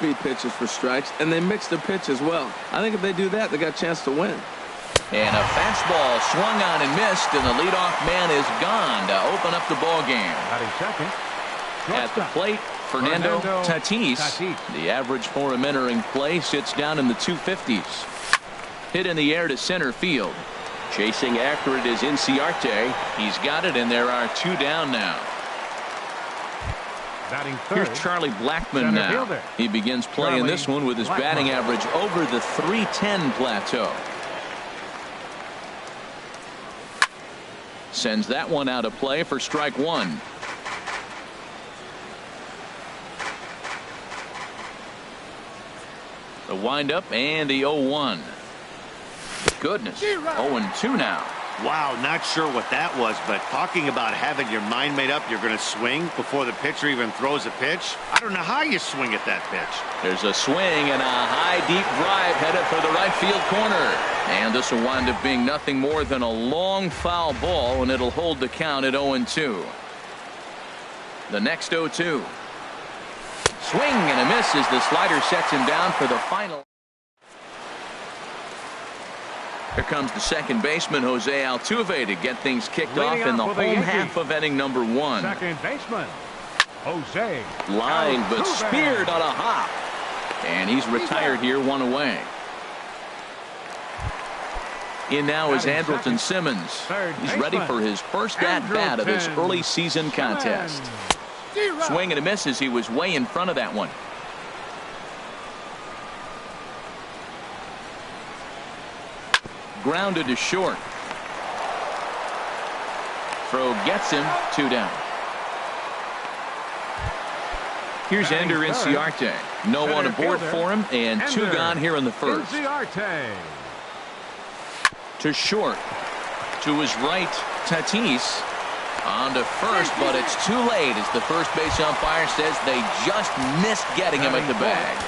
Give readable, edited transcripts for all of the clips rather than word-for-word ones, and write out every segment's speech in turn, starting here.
speed pitches for strikes, and they mix their pitch as well. I think if they do that, they got a chance to win. And a fastball swung on and missed, and the leadoff man is gone to open up the ball game. Second. At the plate, Fernando Tatis. The average for him entering play sits down in the 250s. Hit in the air to center field. Chasing after it is Inciarte. He's got it, and there are 2 down now. Here's Charlie Blackmon now. He begins playing this one with his batting average over the .310 plateau. Sends that one out of play for strike 1. The windup and the 0-1. Goodness, 0-2 now. Wow, not sure what that was, but talking about having your mind made up you're going to swing before the pitcher even throws a pitch. I don't know how you swing at that pitch. There's a swing and a high deep drive headed for the right field corner. And this will wind up being nothing more than a long foul ball, and it'll hold the count at 0-2. The next 0-2. Swing and a miss as the slider sets him down for the final. Here comes the second baseman, Jose Altuve, to get things kicked off in the home half of inning number 1. Second baseman, Jose. Line, but speared on a hop. And he's retired here, 1 away. In now is Andrelton Simmons. He's ready for his first at-bat of this early season contest. Swing and a miss as he was way in front of that one. Grounded to short. Throw gets him, 2 down. Here's Ender Inciarte. No one aboard for him, and 2 gone here in the first. To short. To his right, Tatis. On to first, but it's too late as the first base umpire says they just missed getting him at the bag.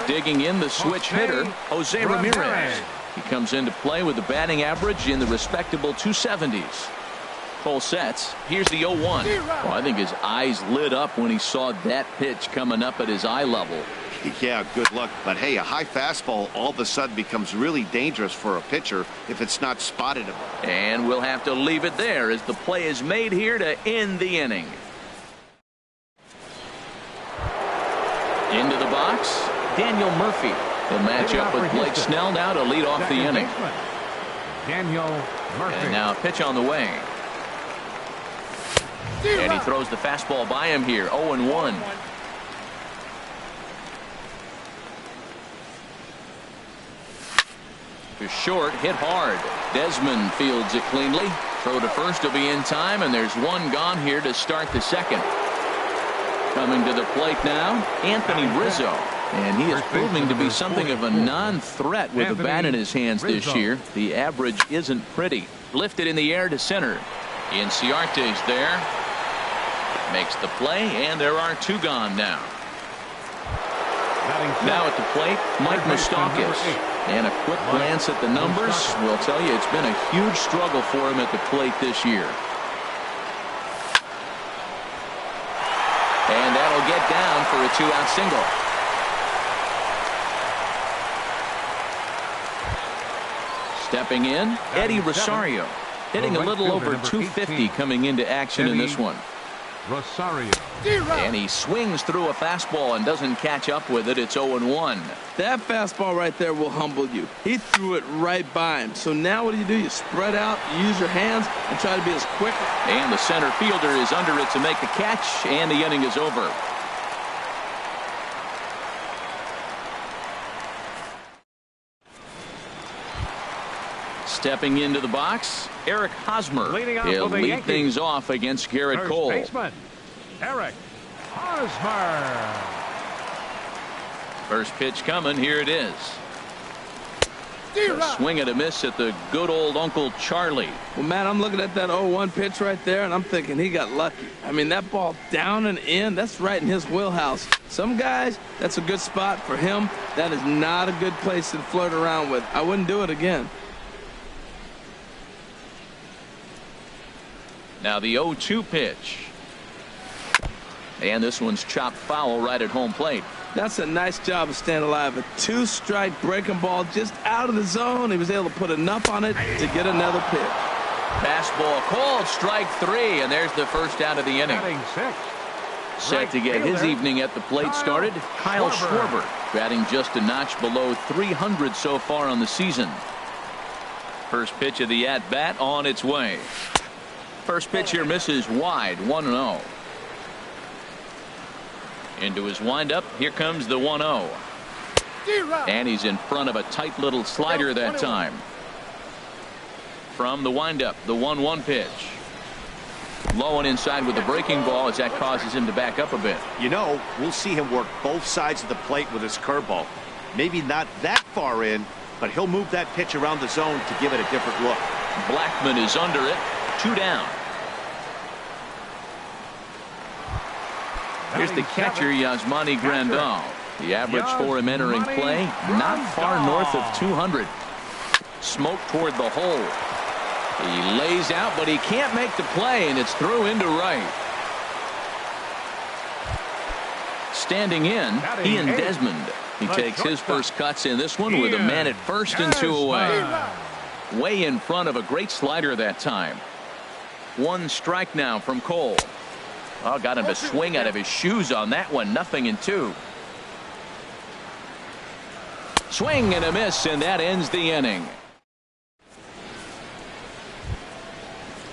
Digging in the switch hitter, Jose Ramirez. He comes into play with a batting average in the respectable 270s. Full sets. Here's the 0-1. Well, I think his eyes lit up when he saw that pitch coming up at his eye level. Yeah, good luck. But hey, a high fastball all of a sudden becomes really dangerous for a pitcher if it's not spotted. And we'll have to leave it there as the play is made here to end the inning. Into the box, Daniel Murphy. He'll match up with Blake Snell now to lead off the inning. Daniel Murphy. And now a pitch on the way. And he throws the fastball by him here. 0-1. To short, hit hard. Desmond fields it cleanly. Throw to first will be in time, and there's 1 gone here to start the second. Coming to the plate now, Anthony Rizzo. And he is proving to be something of a non-threat with the bat in his hands this year. The average isn't pretty. Lifted in the air to center. Inciarte's there. Makes the play, and there are 2 gone now. Now at the plate, Mike Moustakas. And a quick glance at the numbers will tell you it's been a huge struggle for him at the plate this year. And that'll get down for a 2-out single. Stepping in, Eddie Rosario. Hitting a little over 250 coming into action in this one. Rosario. And he swings through a fastball and doesn't catch up with it. It's 0-1. That fastball right there will humble you. He threw it right by him. So now what do? You spread out, you use your hands, and try to be as quick. And the center fielder is under it to make the catch, and the inning is over. Stepping into the box, Eric Hosmer. He'll lead things off against Garrett Cole. Baseman, Eric Hosmer. First pitch coming. Here it is. A swing and a miss at the good old Uncle Charlie. Well, man, I'm looking at that 0-1 pitch right there, and I'm thinking he got lucky. I mean, that ball down and in, that's right in his wheelhouse. Some guys, that's a good spot. For him, that is not a good place to flirt around with. I wouldn't do it again. Now the 0-2 pitch. And this one's chopped foul right at home plate. That's a nice job of staying alive. A 2-strike breaking ball just out of the zone. He was able to put enough on it to get another pitch. Fastball called, strike 3, and there's the first out of the inning. Batting 6. Set to get his evening at the plate started, Kyle Schwarber, batting just a notch below 300 so far on the season. First pitch of the at-bat on its way. First pitch here misses wide, 1-0. Into his windup, here comes the 1-0. And he's in front of a tight little slider that time. From the windup, the 1-1 pitch. Low and inside with the breaking ball as that causes him to back up a bit. You know, we'll see him work both sides of the plate with his curveball. Maybe not that far in, but he'll move that pitch around the zone to give it a different look. Blackman is under it. 2 down. Here's the catcher, Yasmani Grandal. The average for him entering play, not far north of 200. Smoke toward the hole. He lays out, but he can't make the play, and it's through into right. Standing in, Ian Desmond. He takes his first cuts in this one with a man at first and 2 away. Way in front of a great slider that time. 1 strike now from Cole. Oh, got him to swing out of his shoes on that one. 0-2. Swing and a miss, and that ends the inning.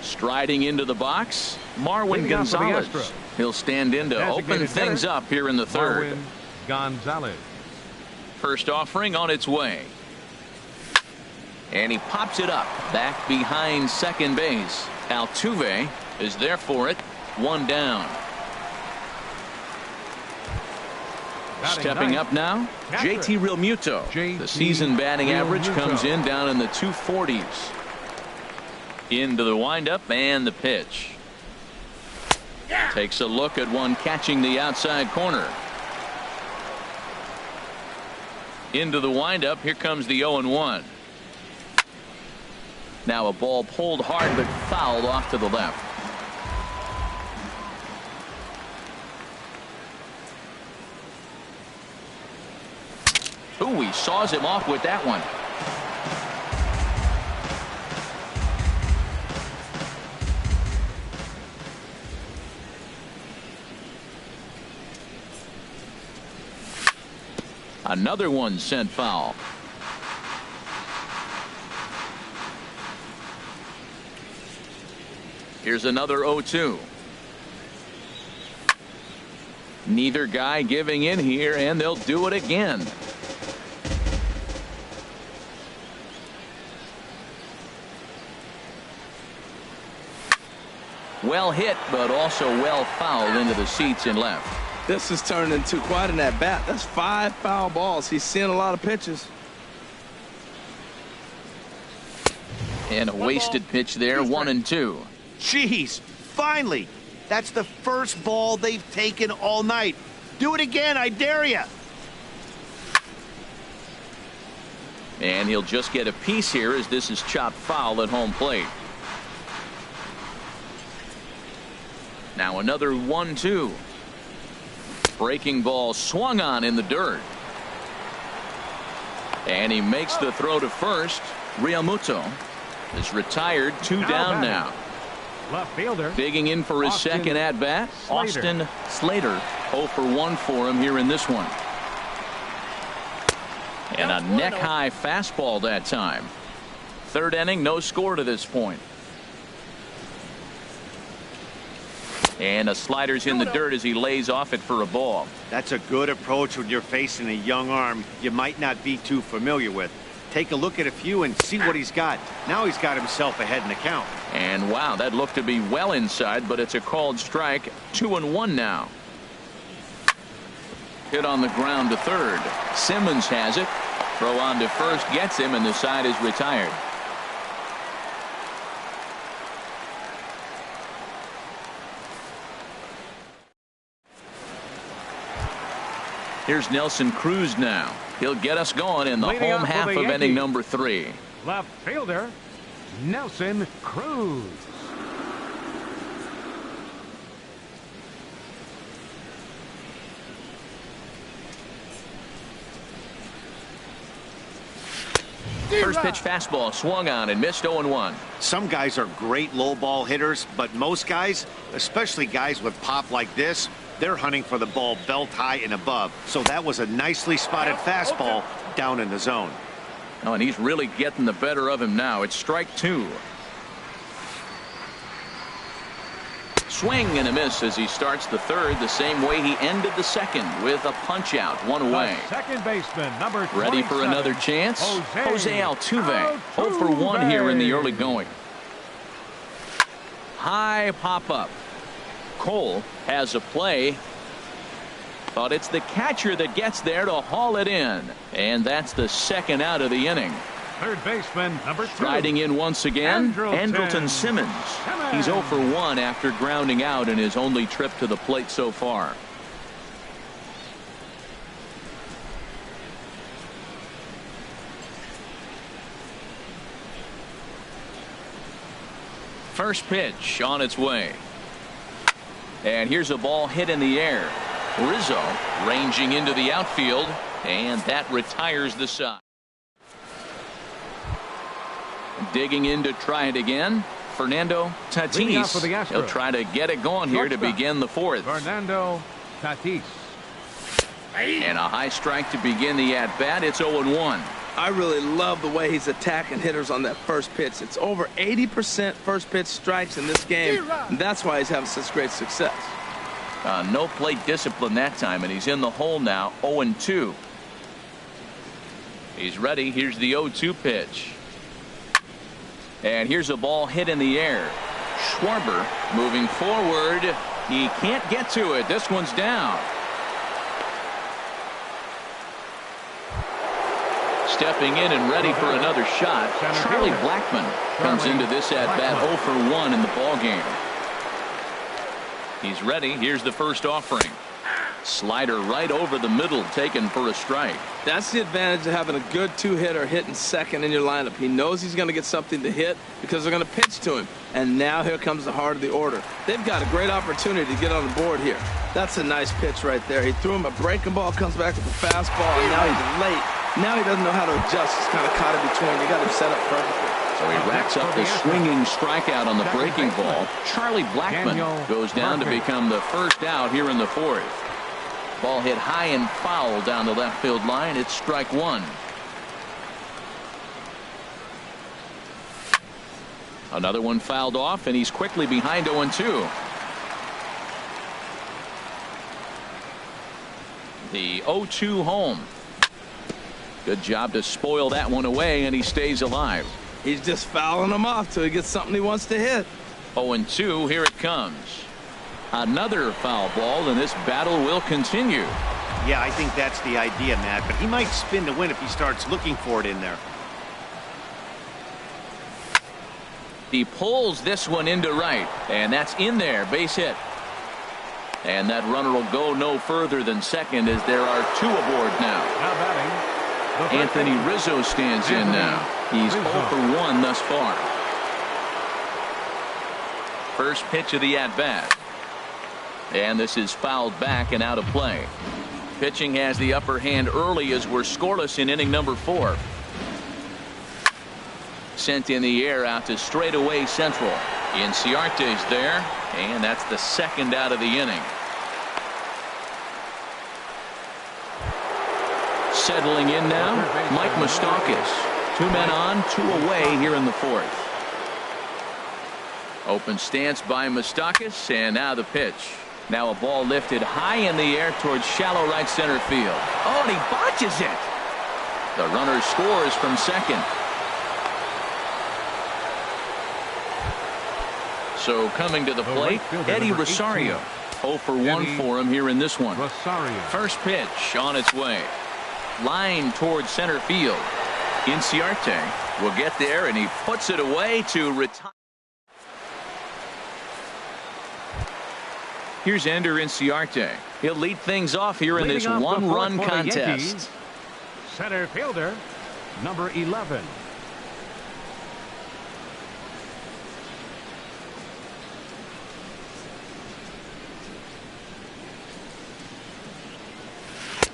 Striding into the box, Marwin Gonzalez. He'll stand in to open things up here in the third. Marwin Gonzalez. First offering on its way. And he pops it up back behind second base. Altuve is there for it. 1 down. Stepping up now, JT Realmuto. The season batting average comes in down in the 240s. Into the windup and the pitch. Takes a look at one catching the outside corner. Into the windup. Here comes the 0-1. Now a ball pulled hard but fouled off to the left. Ooh, he saws him off with that one. Another one sent foul. Here's another 0-2. Neither guy giving in here, and they'll do it again. Well hit, but also well fouled into the seats and left. This has turned into quite an at-bat. That's 5 foul balls. He's seeing a lot of pitches. And a wasted pitch there, 1-2. Jeez, finally. That's the first ball they've taken all night. Do it again, I dare you. And he'll just get a piece here as this is chopped foul at home plate. Now another 1-2. Breaking ball swung on in the dirt. And he makes the throw to first. Realmuto is retired. 2 down now. Left fielder. Digging in for his second at bat. Austin Slater. 0 for 1 for him here in this one. And a neck high fastball that time. Third inning, no score to this point. And a slider's in the dirt as he lays off it for a ball. That's a good approach when you're facing a young arm you might not be too familiar with. Take a look at a few and see what he's got. Now he's got himself ahead in the count. And wow, that looked to be well inside, but it's a called strike. 2-1 now. Hit on the ground to third. Simmons has it. Throw on to first gets him, and the side is retired. Here's Nelson Cruz now. He'll get us going in the home half of inning number 3. Left fielder, Nelson Cruz. First pitch fastball swung on and missed 0-1. Some guys are great low ball hitters, but most guys, especially guys with pop like this, they're hunting for the ball belt high and above. So that was a nicely spotted fastball down in the zone. Oh, and he's really getting the better of him now. It's strike 2. Swing and a miss as he starts the third the same way he ended the second with a punch out, one away. The second baseman, number 27, ready for another chance. Jose Altuve 0 for 1 here in the early going. High pop up. Cole has a play, but it's the catcher that gets there to haul it in, and that's the second out of the inning. Third baseman, number 2. Striding in once again, Andrelton Simmons. He's 0 for 1 after grounding out in his only trip to the plate so far. First pitch on its way. And here's a ball hit in the air. Rizzo ranging into the outfield, and that retires the side. Digging in to try it again, Fernando Tatis. He'll try to get it going here to begin the fourth. Fernando Tatis. And a high strike to begin the at-bat. It's 0-1. I really love the way he's attacking hitters on that first pitch. It's over 80% first pitch strikes in this game, and that's why he's having such great success. No plate discipline that time, and he's in the hole now, 0-2. He's ready. Here's the 0-2 pitch. And here's a ball hit in the air. Schwarber moving forward. He can't get to it. This one's down. Stepping in and ready for another shot, Charlie Blackmon comes into this at-bat 0 for 1 in the ballgame. He's ready. Here's the first offering. Slider right over the middle, taken for a strike. That's the advantage of having a good two-hitter hitting second in your lineup. He knows he's going to get something to hit because they're going to pitch to him. And now here comes the heart of the order. They've got a great opportunity to get on the board here. That's a nice pitch right there. He threw him a breaking ball, comes back with a fastball, and now he's late. Now he doesn't know how to adjust. He's kind of caught in between. You got him set up perfectly. So he racks up the swinging strikeout on the breaking ball. Charlie Blackmon goes down to become the first out here in the fourth. Ball hit high and foul down the left field line. It's strike 1. Another one fouled off, and he's quickly behind 0-2. The 0-2 home. Good job to spoil that one away, and he stays alive. He's just fouling them off till he gets something he wants to hit. 0-2, here it comes. Another foul ball, and this battle will continue. Yeah, I think that's the idea, Matt, but he might spin to win if he starts looking for it in there. He pulls this one into right, and that's in there, base hit. And that runner will go no further than second as there are 2 aboard now. Now batting, Anthony Rizzo stands in now. He's 0 for 1 thus far. First pitch of the at-bat. And this is fouled back and out of play. Pitching has the upper hand early as we're scoreless in inning number 4. Sent in the air out to straightaway central. Inciarte's there, and that's the second out of the inning. Settling in now, Mike Moustakas. 2 men on, 2 away here in the fourth. Open stance by Moustakas, and now the pitch. Now a ball lifted high in the air towards shallow right center field. Oh, and he botches it. The runner scores from second. So coming to the plate, Eddie Rosario. 0 for 1 for him here in this one. First pitch on its way. Line towards center field. Inciarte will get there, and he puts it away to retire. Here's Ender Inciarte. He'll lead things off here in this one-run contest. Center fielder, number 11.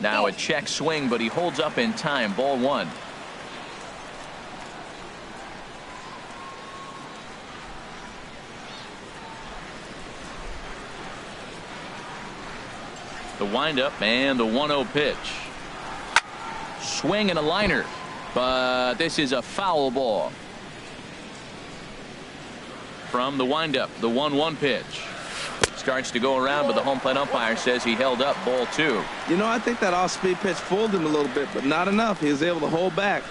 Now a check swing, but he holds up in time. Ball 1. The windup and the 1-0 pitch. Swing and a liner, but this is a foul ball. From the windup, the 1-1 pitch. Starts to go around, but the home plate umpire says he held up ball 2. You know, I think that off-speed pitch fooled him a little bit, but not enough. He was able to hold back.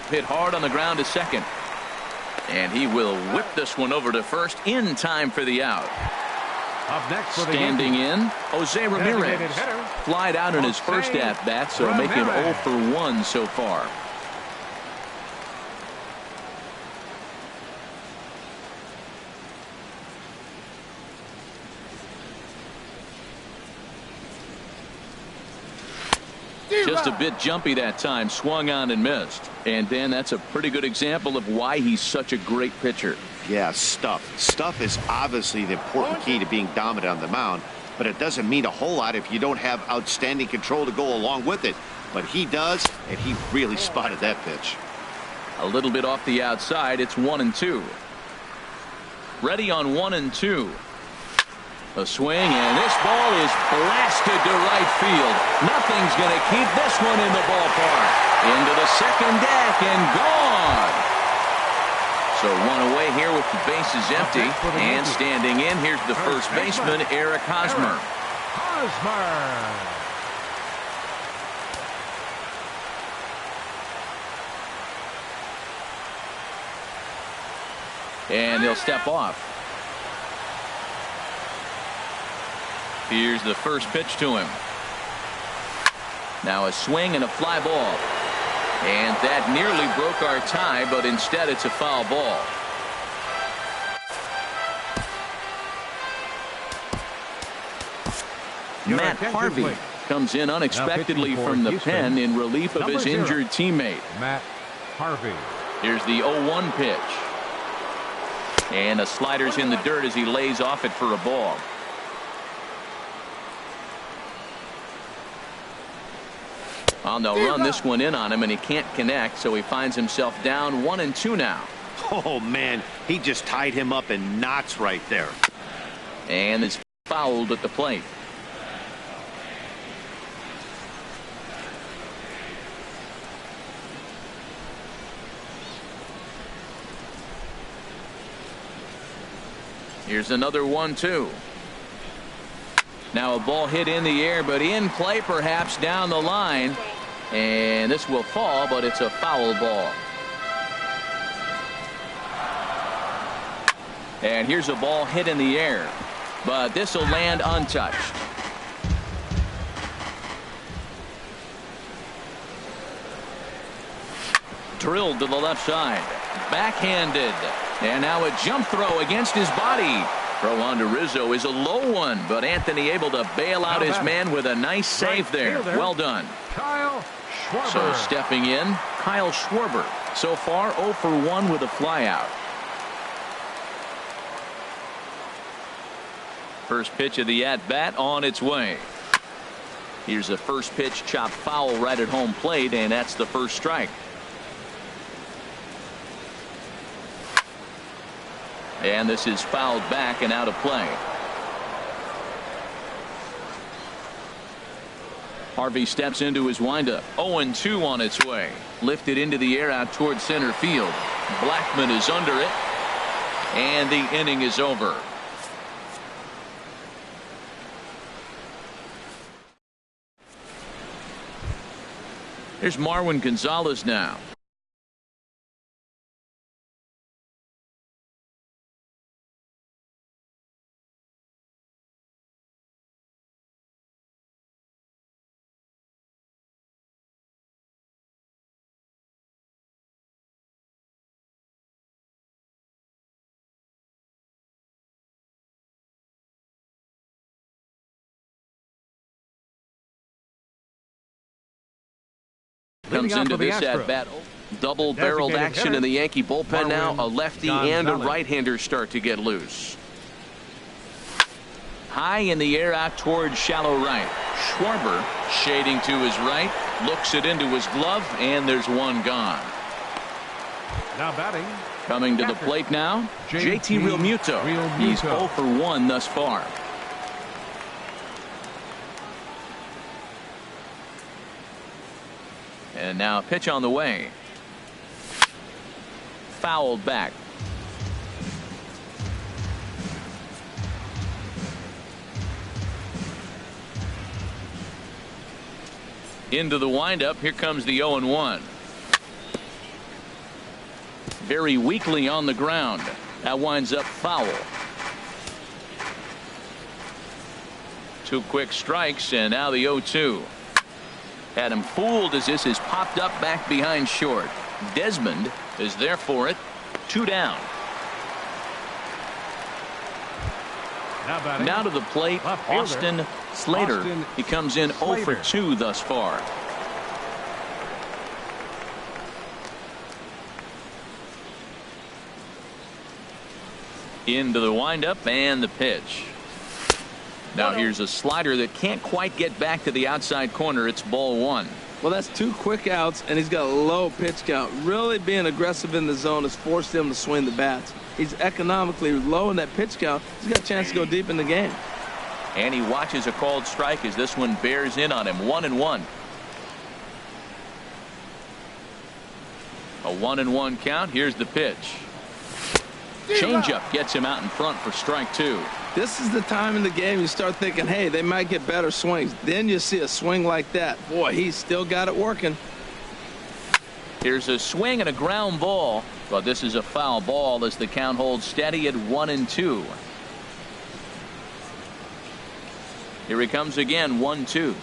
Hit hard on the ground to second. And he will whip this one over to first in time for the out. Up next for the Standing in, Jose Ramirez. Flied out in his first at-bat, so make him 0 for 1 so far. Just a bit jumpy that time, swung on and missed. And Dan, that's a pretty good example of why he's such a great pitcher. Yeah, stuff. Stuff is obviously the important key to being dominant on the mound, but it doesn't mean a whole lot if you don't have outstanding control to go along with it. But he does, and he really spotted that pitch. A little bit off the outside. It's 1-2. Ready on 1-2. A swing, and this ball is blasted to right field. Nothing's going to keep this one in the ballpark. Into the second deck and gone. So one away here with the bases empty. And standing in, here's the first baseman, Eric Hosmer. And he'll step off. Here's the first pitch to him. Now a swing and a fly ball. And that nearly broke our tie, but instead it's a foul ball. Matt Harvey comes in unexpectedly from the pen in relief of his injured teammate. Matt Harvey. Here's the 0-1 pitch. And a slider's in the dirt as he lays off it for a ball. On the run, this one in on him, and he can't connect, so he finds himself down 1-2 now. Oh, man, he just tied him up in knots right there. And is fouled at the plate. Here's another 1-2. Now a ball hit in the air, but in play perhaps down the line. And this will fall, but it's a foul ball. And here's a ball hit in the air, but this will land untouched. Drilled to the left side. Backhanded. And now a jump throw against his body. Throw on to Rizzo is a low one, but Anthony able to bail out his man with a nice save there. Well done. Kyle Schwarber. So stepping in, Kyle Schwarber. So far 0 for 1 with a flyout. First pitch of the at-bat on its way. Here's a first pitch chopped foul right at home plate, and that's the first strike. And this is fouled back and out of play. Harvey steps into his windup. 0-2 on its way. Lifted into the air out towards center field. Blackman is under it. And the inning is over. Here's Marwin Gonzalez now. Comes into this at-bat. Double-barreled action in the Yankee bullpen now. A lefty and a right-hander start to get loose. High in the air out towards shallow right. Schwarber shading to his right. Looks it into his glove, and there's one gone. Now batting. Coming to the plate now, JT Realmuto. He's 0 for 1 thus far. And now a pitch on the way. Fouled back. Into the windup. Here comes the 0-1. Very weakly on the ground. That winds up foul. 2 quick strikes, and now the 0-2. Had him fooled as this is popped up back behind short. Desmond is there for it. 2 down. Now to the plate, Austin Slater. He comes in 0 for 2 thus far. Into the windup and the pitch. Now here's a slider that can't quite get back to the outside corner. It's ball 1. Well, that's 2 quick outs, and he's got a low pitch count. Really being aggressive in the zone has forced him to swing the bats. He's economically low in that pitch count. He's got a chance to go deep in the game. And he watches a called strike as this one bears in on him. 1-1. A 1-1 count. Here's the pitch. Changeup gets him out in front for strike 2. This is the time in the game you start thinking, hey, they might get better swings. Then you see a swing like that. Boy, he's still got it working. Here's a swing and a ground ball, but this is a foul ball as the count holds steady at 1-2. Here he comes again. 1-2.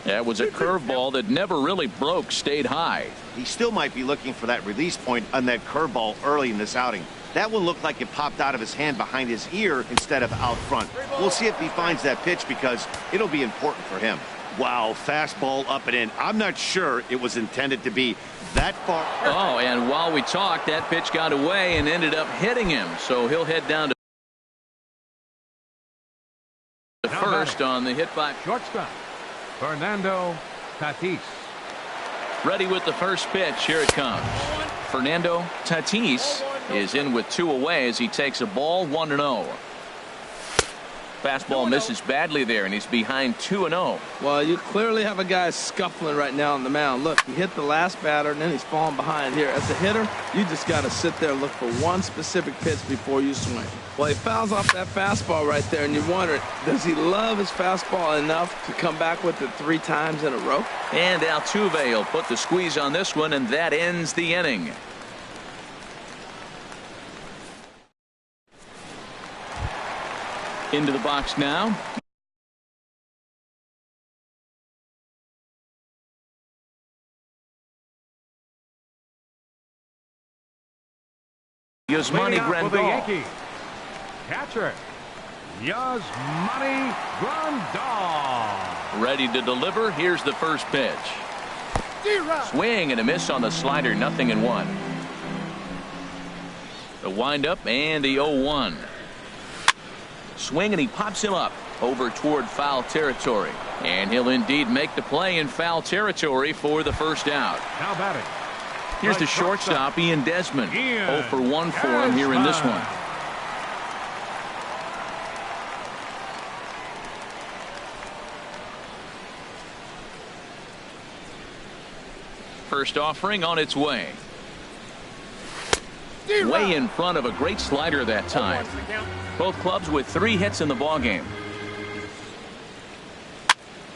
That was a curveball that never really broke. Stayed high. He still might be looking for that release point on that curveball early in this outing. That one looked like it popped out of his hand behind his ear instead of out front. We'll see if he finds that pitch because it'll be important for him. Wow, fastball up and in. I'm not sure it was intended to be that far. Oh, and while we talked, that pitch got away and ended up hitting him. So he'll head down to the first on the hit by Shortstop, Fernando Tatis. Ready with the first pitch. Here it comes. Fernando Tatis is in with 2 away as he takes a ball. 1-0. Fastball misses badly there, and he's behind 2-0. Well, you clearly have a guy scuffling right now on the mound. Look, he hit the last batter, and then he's falling behind here. As a hitter, you just got to sit there and look for one specific pitch before you swing. Well, he fouls off that fastball right there, and you wonder, does he love his fastball enough to come back with it 3 times in a row? And Altuve will put the squeeze on this one, and that ends the inning. Into the box now. Yasmani Grandal. Catcher, Yasmani Grandal. Ready to deliver. Here's the first pitch. Swing and a miss on the slider. 0-1. The windup and the 0-1. Swing and he pops him up over toward foul territory. And he'll indeed make the play in foul territory for the first out. Now batting. Here's the shortstop, Ian Desmond. 0 for 1 for him here in this one. First offering on its way. Way in front of a great slider that time. Both clubs with 3 hits in the ballgame.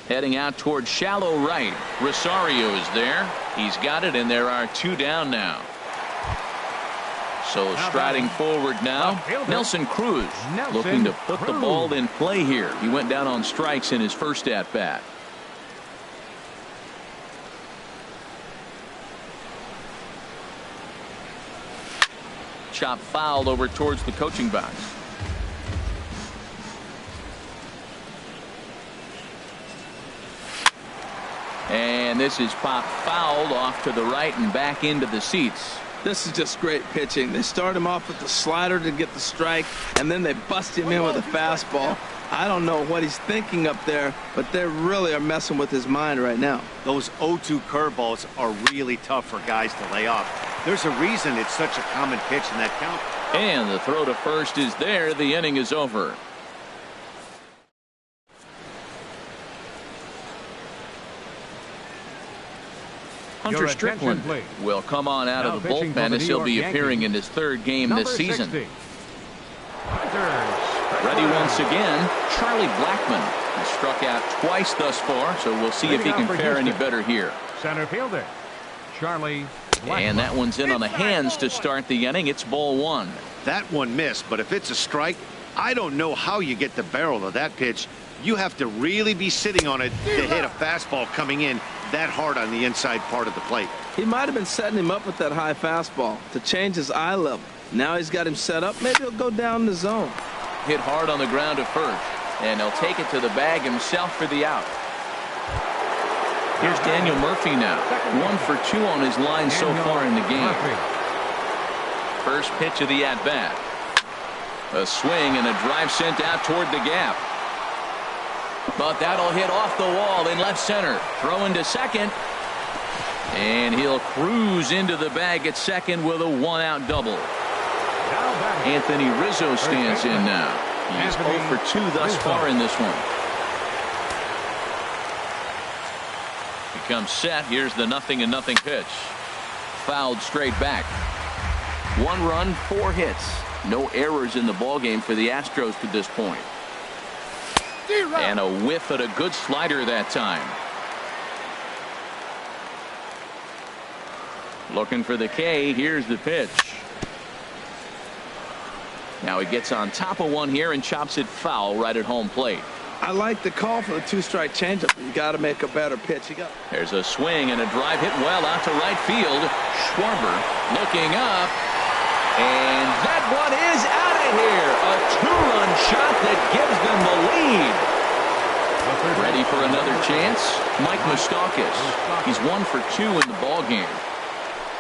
Heading out toward shallow right. Rosario is there. He's got it, and there are 2 down now. So striding forward now, Nelson Cruz looking to put the ball in play here. He went down on strikes in his first at-bat. Chop fouled over towards the coaching box. And this is popped fouled off to the right and back into the seats. This is just great pitching. They start him off with the slider to get the strike, and then they bust him in with a fastball. I don't know what he's thinking up there, but they really are messing with his mind right now. Those 0-2 curveballs are really tough for guys to lay off. There's a reason it's such a common pitch in that count. And the throw to first is there. The inning is over. Hunter Your Strickland attention, please. will come on out Now of the pitching for bullpen the as New he'll York be Yankees. appearing in his third game Number this season. 60. Hunter Ready Strickland. once again, Charlie Blackmon. He struck out twice thus far, so we'll see if he can fare any better here. Center fielder, Charlie Blackmon. And that one's in on the hands to start the inning. It's ball one. That one missed, but if it's a strike, I don't know how you get the barrel of that pitch. You have to really be sitting on it to hit a fastball coming in that hard on the inside part of the plate. He might have been setting him up with that high fastball to change his eye level. Now he's got him set up. Maybe he'll go down the zone. Hit hard on the ground to first, and he'll take it to the bag himself for the out. Here's Daniel Murphy now. 1 for 2 on his line so far in the game. First pitch of the at-bat. A swing and a drive sent out toward the gap. But that'll hit off the wall in left center. Throw into second. And he'll cruise into the bag at second with a one-out double. Anthony Rizzo stands in now. He's 0 for 2 thus far in this one. Becomes set. Here's the 0-0 pitch. Fouled straight back. 1 run, 4 hits. No errors in the ballgame for the Astros to this point. And a whiff at a good slider that time. Looking for the K. Here's the pitch. Now he gets on top of one here and chops it foul right at home plate. I like the call for the 2-strike changeup. You got to make a better pitch. There's a swing and a drive hit well out to right field. Schwarber looking up. And that one is out of here. A 2-run shot that gives them the lead. Ready for another chance? Mike Moustakas. He's 1 for 2 in the ballgame.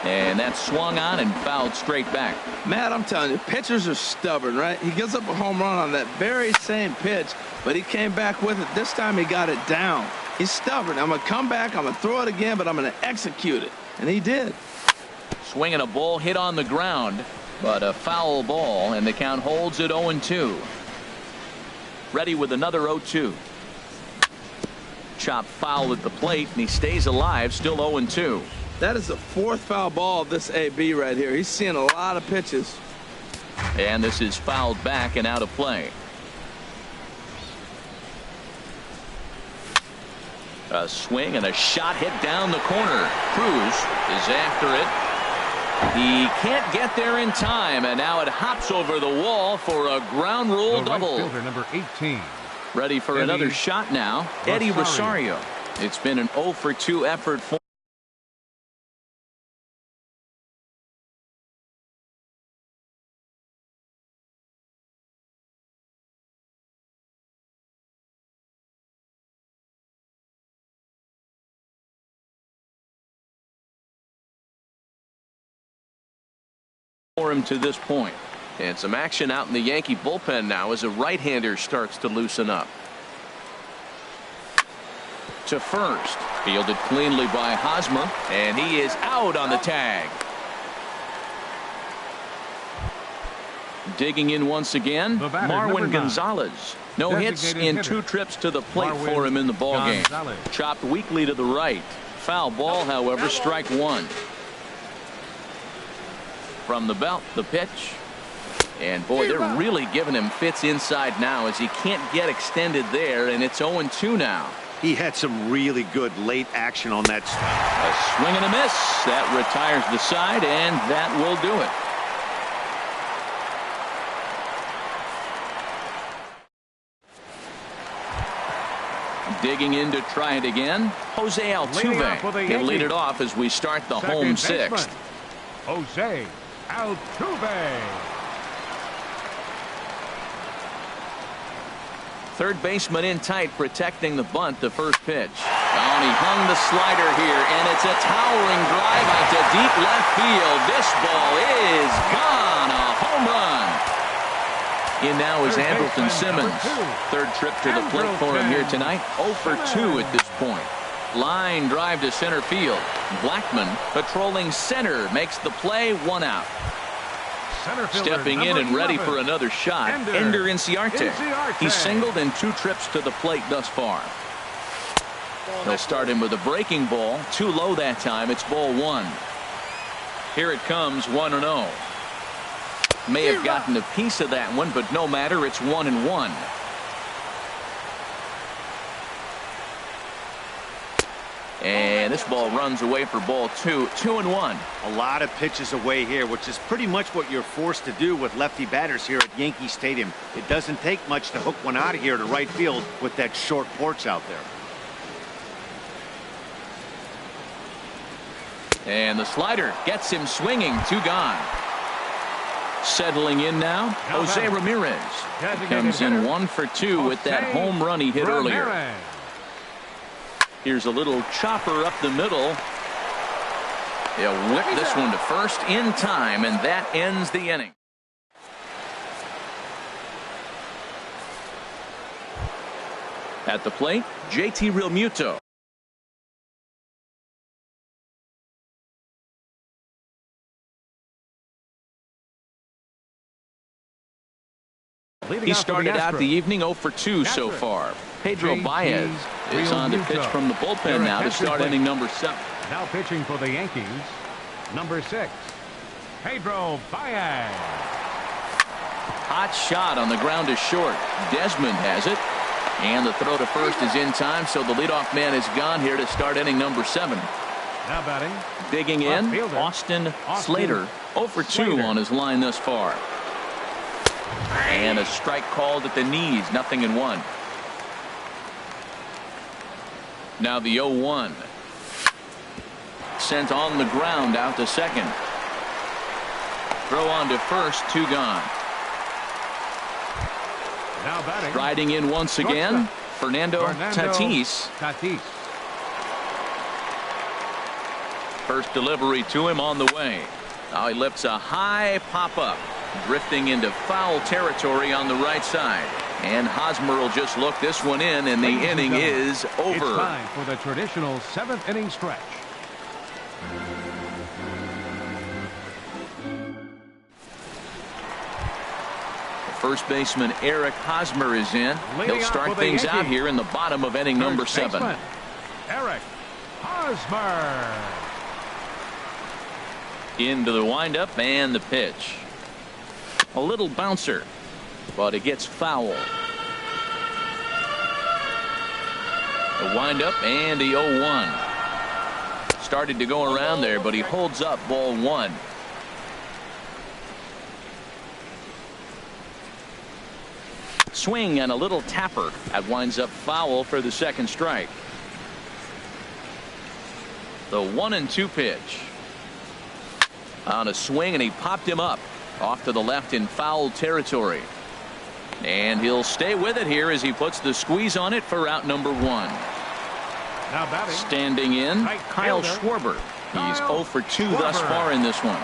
And that's swung on and fouled straight back. Matt, I'm telling you, pitchers are stubborn, right? He gives up a home run on that very same pitch, but he came back with it. This time he got it down. He's stubborn. I'm going to come back, I'm going to throw it again, but I'm going to execute it. And he did. Swinging a ball hit on the ground, but a foul ball, and the count holds at 0-2. Ready with another 0-2. Chop foul at the plate, and he stays alive, still 0-2. That is the 4th foul ball of this AB right here. He's seeing a lot of pitches. And this is fouled back and out of play. A swing and a shot hit down the corner. Cruz is after it. He can't get there in time, and now it hops over the wall for a ground rule The double. right fielder, number 18. Ready for another shot now. Eddie Rosario. It's been an 0 for 2 effort for him to this point. And some action out in the Yankee bullpen now as a right-hander starts to loosen up. To first. Fielded cleanly by Hosmer. And he is out on the tag. Digging in once again, Marwin Gonzalez. No hits in 2 trips to the plate for him in the ballgame. Chopped weakly to the right. Foul ball, however, strike 1. From the belt, the pitch. And boy, they're really giving him fits inside now as he can't get extended there, and it's 0-2 now. He had some really good late action on that. A swing and a miss. That retires the side, and that will do it. Digging in to try it again, Jose Altuve. He'll lead it off as we start the home 6th. Jose Altuve. Third baseman in tight, protecting the bunt, the first pitch. Oh, and he hung the slider here, and it's a towering drive out to deep left field. This ball is gone. A home run. In now is Andrelton Simmons. Third trip to the plate for him here tonight. 0 for 2 at this point. Line drive to center field. Blackmon patrolling center makes the play, 1 out. Stepping in and ready for another shot, Ender Inciarte. He's singled in 2 trips to the plate thus far. He'll start him with a breaking ball. Too low that time. It's ball one. Here it comes, 1-0. May have gotten a piece of that one, but no matter. It's 1-1. And this ball runs away for ball two. 2-1. A lot of pitches away here, which is pretty much what you're forced to do with lefty batters here at Yankee Stadium. It doesn't take much to hook one out of here to right field with that short porch out there. And the slider gets him swinging. 2 gone. Settling in now, Jose Ramirez. Comes in 1 for 2 with that home run he hit earlier. Here's a little chopper up the middle. He'll whip this one to first in time, and that ends the inning. At the plate, JT Realmuto. He started out the evening 0 for 2 so far. Pedro Baez is on to pitch from the bullpen now to start inning number 7. Now pitching for the Yankees, number 6, Pedro Baez. Hot shot on the ground is short. Desmond has it. And the throw to first is in time, so the leadoff man is gone here to start inning number 7. Now batting. Digging in, Austin Slater. 0 for 2 on his line thus far. And a strike called at the knees, 0-1. Now the 0-1. Sent on the ground out to second. Throw on to first, 2 gone. Now batting. Riding in once again, Fernando Tatis. First delivery to him on the way. Now he lifts a high pop-up. Drifting into foul territory on the right side. And Hosmer will just look this one in, and the inning is over. It's time for the traditional 7th inning stretch. First baseman Eric Hosmer is in. He'll start things out here in the bottom of inning number 7. Eric Hosmer. Into the windup and the pitch. A little bouncer, but it gets foul. The windup and the 0-1. Started to go around there, but he holds up ball 1. Swing and a little tapper. That winds up foul for the second strike. The 1-2 pitch. On a swing, and he popped him up. Off to the left in foul territory. And he'll stay with it here as he puts the squeeze on it for out number 1. Now batting. Standing in, Kyle Schwarber. He's 0 for 2 thus far in this one.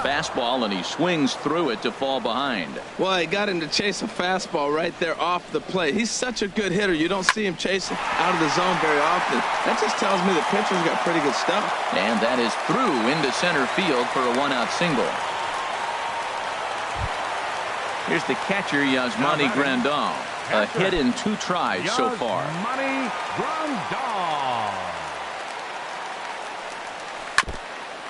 Fastball, and he swings through it to fall behind. Well, he got him to chase a fastball right there off the plate. He's such a good hitter. You don't see him chasing out of the zone very often. That just tells me the pitcher's got pretty good stuff. And that is through into center field for a 1-out single. Here's the catcher, Yasmani Grandal. A hit in 2 tries so far. Yasmani Grandal.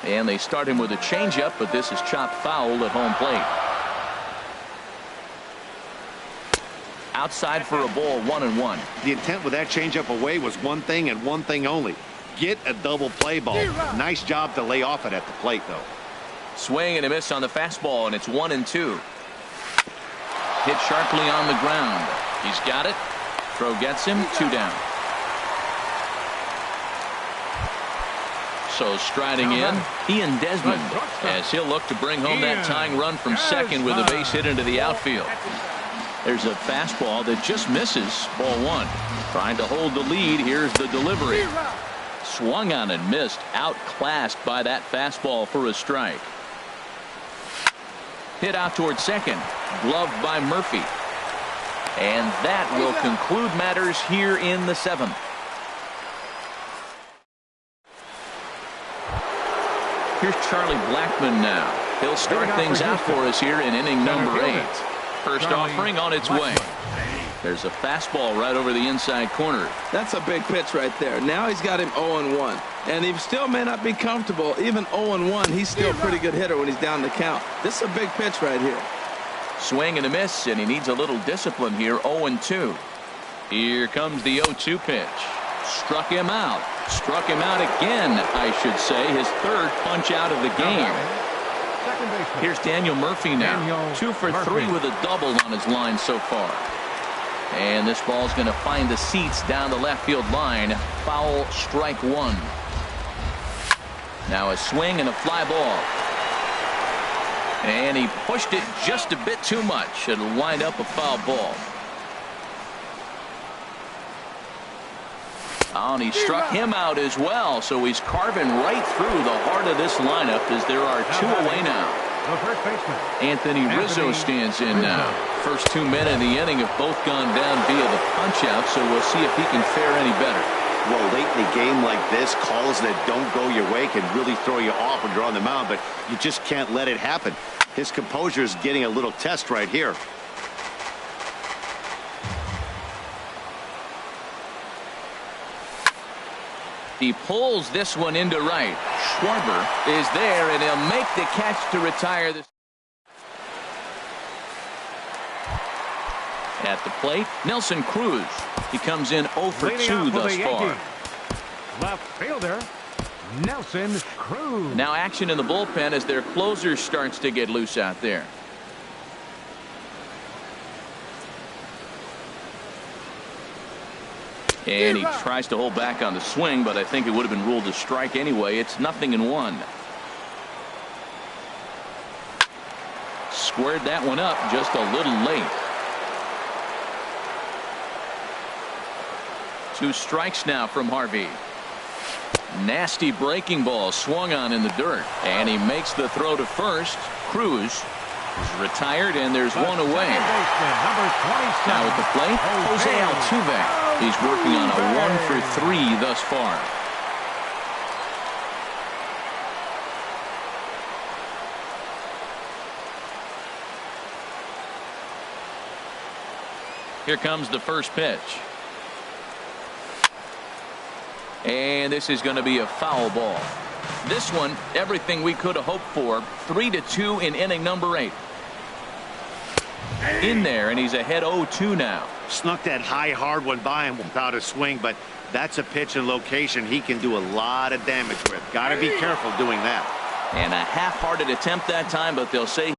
And they start him with a changeup, but this is chopped foul at home plate. Outside for a ball, 1-1. The intent with that changeup away was one thing and one thing only. Get a double play ball. Nice job to lay off it at the plate, though. Swing and a miss on the fastball, and it's 1-2. Hit sharply on the ground. He's got it. Throw gets him. 2 down. So striding in, Ian Desmond, as he'll look to bring home that tying run from second with a base hit into the outfield. There's a fastball that just misses, ball 1. Trying to hold the lead. Here's the delivery. Swung on and missed, outclassed by that fastball for a strike. Hit out towards second, gloved by Murphy. And that will conclude matters here in the 7th. Here's Charlie Blackmon now. He'll start things out for us here in inning number 8. First offering on its way. There's a fastball right over the inside corner. That's a big pitch right there. Now he's got him 0-1. And he still may not be comfortable. Even 0-1, he's still a pretty good hitter when he's down the count. This is a big pitch right here. Swing and a miss, and he needs a little discipline here. 0-2. Here comes the 0-2 pitch. Struck him out. Struck him out again, I should say. His third punch out of the game. Here's Daniel Murphy now. 2 for 3 with a double on his line so far. And this ball's going to find the seats down the left field line. Foul, strike 1. Now a swing and a fly ball. And he pushed it just a bit too much. It'll wind up a foul ball. Oh, and he struck him out as well. So he's carving right through the heart of this lineup as there are 2 away now. Anthony Rizzo stands in now. First 2 men in the inning have both gone down via the punch-out, so we'll see if he can fare any better. Well, late in a game like this, calls that don't go your way can really throw you off when you're on the mound, but you just can't let it happen. His composure is getting a little test right here. He pulls this one into right. Schwarber is there, and he'll make the catch to retire this. At the plate, Nelson Cruz. He comes in 0 for 2 thus far. Left fielder, Nelson Cruz. Now action in the bullpen as their closer starts to get loose out there. And he tries to hold back on the swing, but I think it would have been ruled a strike anyway. It's 0-1. Squared that one up just a little late. 2 strikes now from Harvey. Nasty breaking ball swung on in the dirt, and he makes the throw to first. Cruz is retired, and there's 1 away. Now at the plate, Jose Altuve. He's working on a 1 for 3 thus far. Here comes the first pitch. And this is going to be a foul ball. This one, everything we could have hoped for. 3-2 in inning number 8. In there, and he's ahead 0-2 now. Snuck that high, hard one by him without a swing, but that's a pitch and location he can do a lot of damage with. Got to be careful doing that. And a half-hearted attempt that time, but they'll say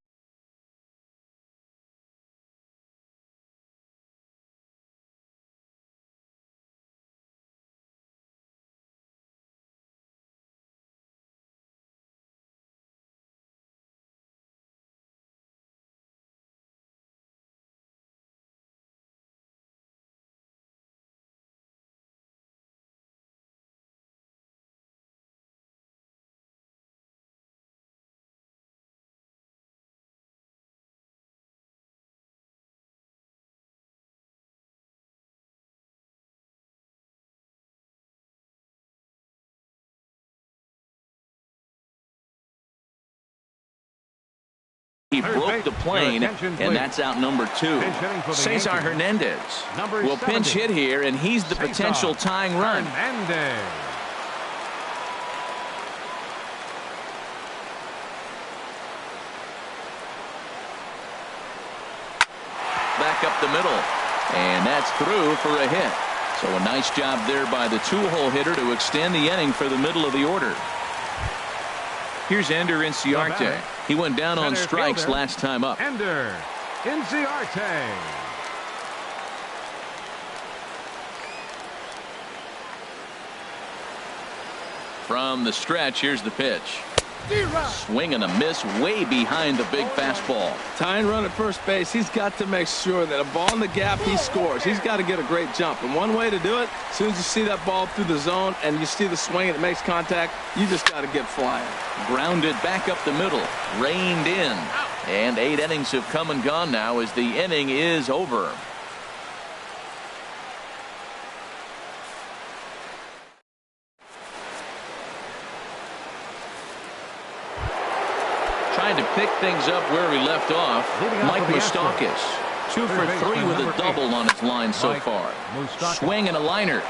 he broke the plane, and that's out number 2. Cesar Hernandez will pinch hit here, and he's the potential tying run. Back up the middle, and that's through for a hit. So a nice job there by the 2-hole hitter to extend the inning for the middle of the order. Here's Ender Inciarte. He went down on strikes last time up. Ender Inciarte. From the stretch, here's the pitch. Swing and a miss way behind the big fastball. Tying run at first base, he's got to make sure that a ball in the gap, he scores. He's got to get a great jump. And one way to do it, as soon as you see that ball through the zone and you see the swing and it makes contact, you just got to get flying. Grounded back up the middle, reined in. And 8 innings have come and gone now as the inning is over. trying to pick things up where we left off. Mike Moustakas, 2 for 3 with a double on his line so far. Swing and a liner.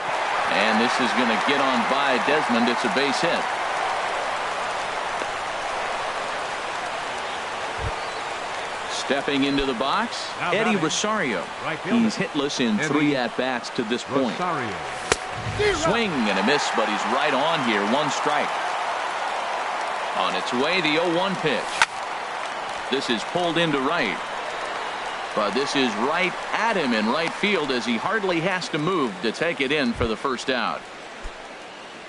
And this is going to get on by Desmond. It's a base hit. Stepping into the box, Eddie Rosario. He's hitless in 3 at-bats to this point. Swing and a miss, but he's right on here. 1 strike. On its way, the 0-1 pitch. This is pulled into right. But this is right at him in right field as he hardly has to move to take it in for the first out.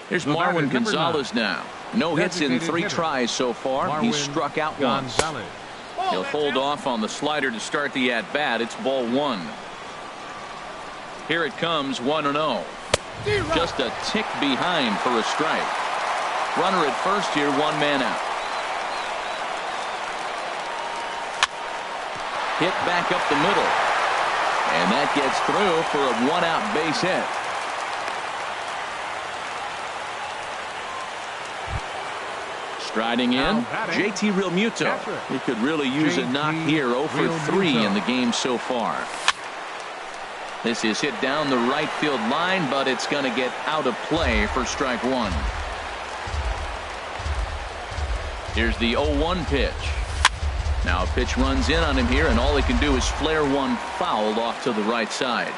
Here's Marwin Gonzalez now. No hits in 3 tries so far. He's struck out once. He'll hold off on the slider to start the at-bat. It's ball 1. Here it comes, 1-0. Just a tick behind for a strike. Runner at first here, 1 man out. Hit back up the middle. And that gets through for a 1-out base hit. Striding in, JT Realmuto. He could really use a knock here. 0 for 3 in the game so far. This is hit down the right field line, but it's going to get out of play for strike 1. Here's the 0-1 pitch. Now a pitch runs in on him here, and all he can do is flare one foul off to the right side.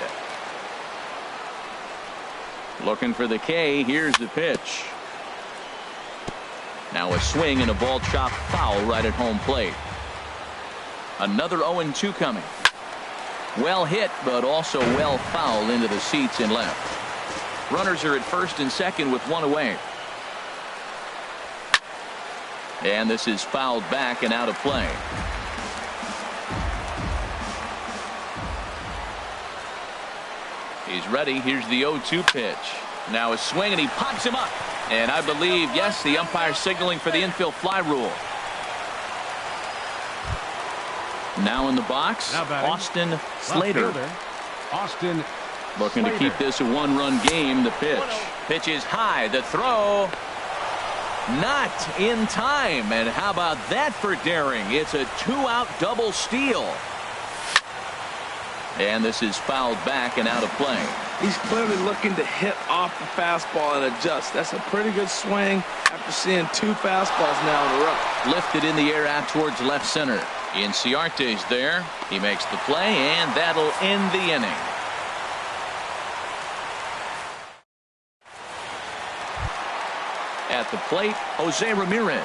Looking for the K. Here's the pitch. Now a swing and a ball chopped foul right at home plate. Another 0-2 coming. Well hit, but also well fouled into the seats in left. Runners are at first and second with 1 away. And this is fouled back and out of play. He's ready. Here's the 0-2 pitch. Now a swing, and he pops him up. And I believe, yes, the umpire signaling for the infield fly rule. Now in the box, Austin Slater. Austin looking to keep this a 1-run game. The pitch. Pitch is high. The throw. Not in time. And how about that for daring? It's a 2-out double steal. And this is fouled back and out of play. He's clearly looking to hit off the fastball and adjust. That's a pretty good swing after seeing 2 fastballs now in a row. Lifted in the air out towards left center. Inciarte's there. He makes the play, and that'll end the inning. At the plate, Jose Ramirez.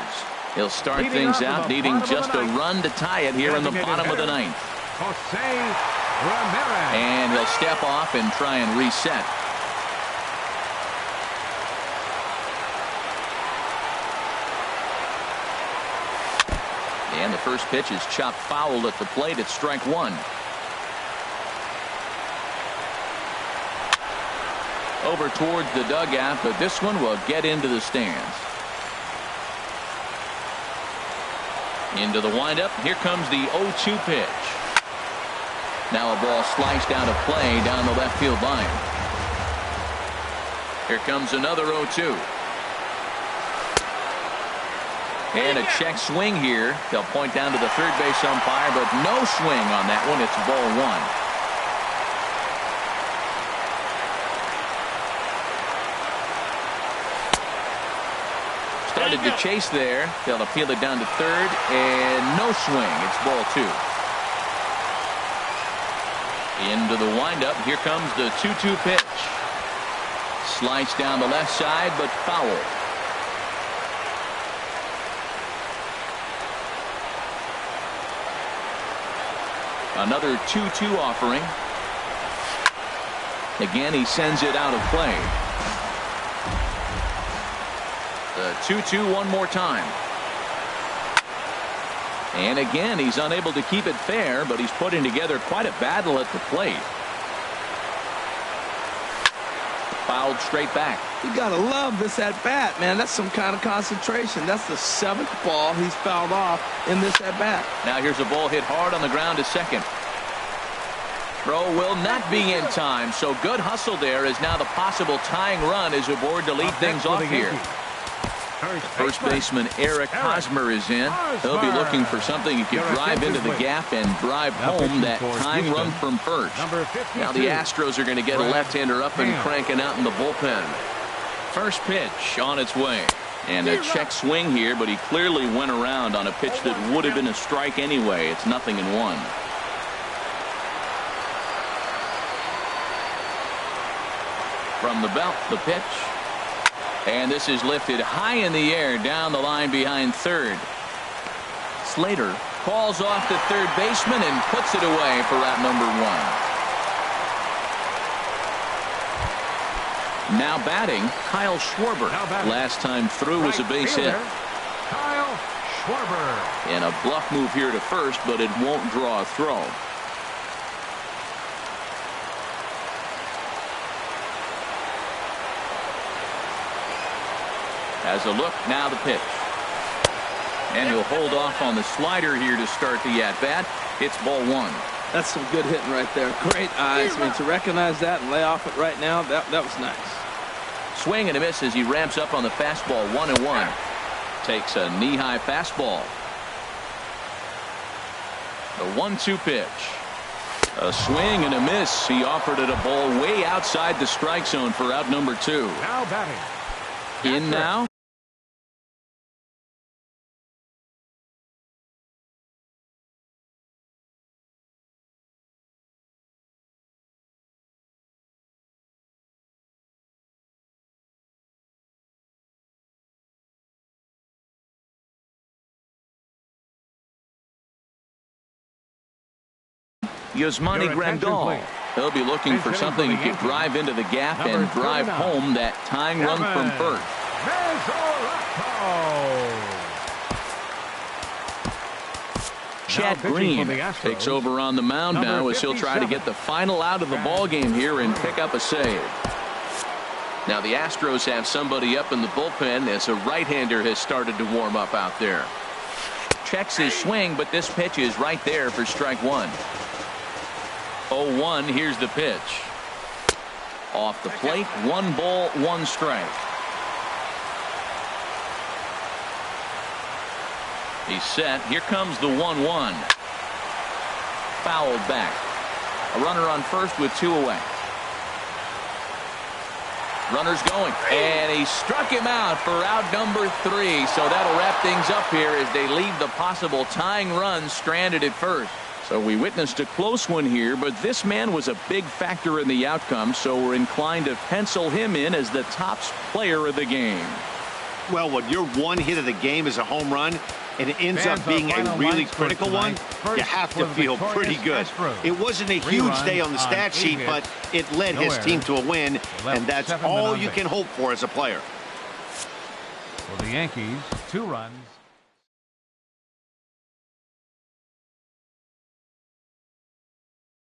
He'll start things out needing just a run to tie it here in the bottom of the 9th. Jose Ramirez. And he'll step off and try and reset. And the first pitch is chopped foul at the plate. It's strike 1. Over towards the dugout, but this one will get into the stands. Into the windup. Here comes the 0-2 pitch. Now a ball sliced out of play down the left field line. Here comes another 0-2. And a check swing here. They'll point down to the third base umpire, but no swing on that one. It's ball 1. Started to chase there. They'll appeal it down to third, and no swing. It's ball 2. Into the windup. Here comes the 2-2 pitch. Sliced down the left side, but foul. Another 2-2 offering. Again, he sends it out of play. The 2-2 one more time. And again, he's unable to keep it fair, but he's putting together quite a battle at the plate. Fouled straight back. You gotta love this at bat, man. That's some kind of concentration. That's the 7th ball he's fouled off in this at bat. Now here's a ball hit hard on the ground to second. Throw will not be in time, so good hustle there as now the possible tying run is aboard to lead things off here. First baseman Eric Hosmer is in. He'll be looking for something he can drive into the gap and drive home that tying run from first. Now the Astros are going to get a left-hander up and cranking out in the bullpen. First pitch on its way. And a check swing here, but he clearly went around on a pitch that would have been a strike anyway. It's 0-1. From the belt, the pitch. And this is lifted high in the air down the line behind third. Slater calls off the third baseman and puts it away for out number 1. Now batting, Kyle Schwarber. Last time through was a base hit. Kyle Schwarber. And a bluff move here to first, but it won't draw a throw. As a look, now the pitch. And he'll hold off on the slider here to start the at-bat. It's ball 1. That's some good hitting right there. Great eyes. I mean, to recognize that and lay off it right now, that was nice. Swing and a miss as he ramps up on the fastball. 1-1. Takes a knee-high fastball. The 1-2 pitch. A swing and a miss. He offered it a ball way outside the strike zone for out number 2. Now batting. In now. Yasmani Grandal. He'll be looking for something he can drive into the gap and drive home that tying run from first. Chad Green takes over on the mound now as he'll try to get the final out of the ball game here and pick up a save. Now the Astros have somebody up in the bullpen as a right-hander has started to warm up out there. Checks his swing, but this pitch is right there for strike 1. 0-1. Here's the pitch. Off the plate. 1 ball, 1 strike. He's set. Here comes the 1-1. Fouled back. A runner on first with 2 away. Runner's going, and he struck him out for out number 3. So that'll wrap things up here as they leave the possible tying run stranded at first. So we witnessed a close one here, but this man was a big factor in the outcome, so we're inclined to pencil him in as the top player of the game. Well, when your one hit of the game is a home run and it ends up being a really critical one, you have to feel pretty good. It wasn't a huge day on the stat sheet, but it led his team to a win, and that's all you can hope for as a player. For the Yankees, 2 runs.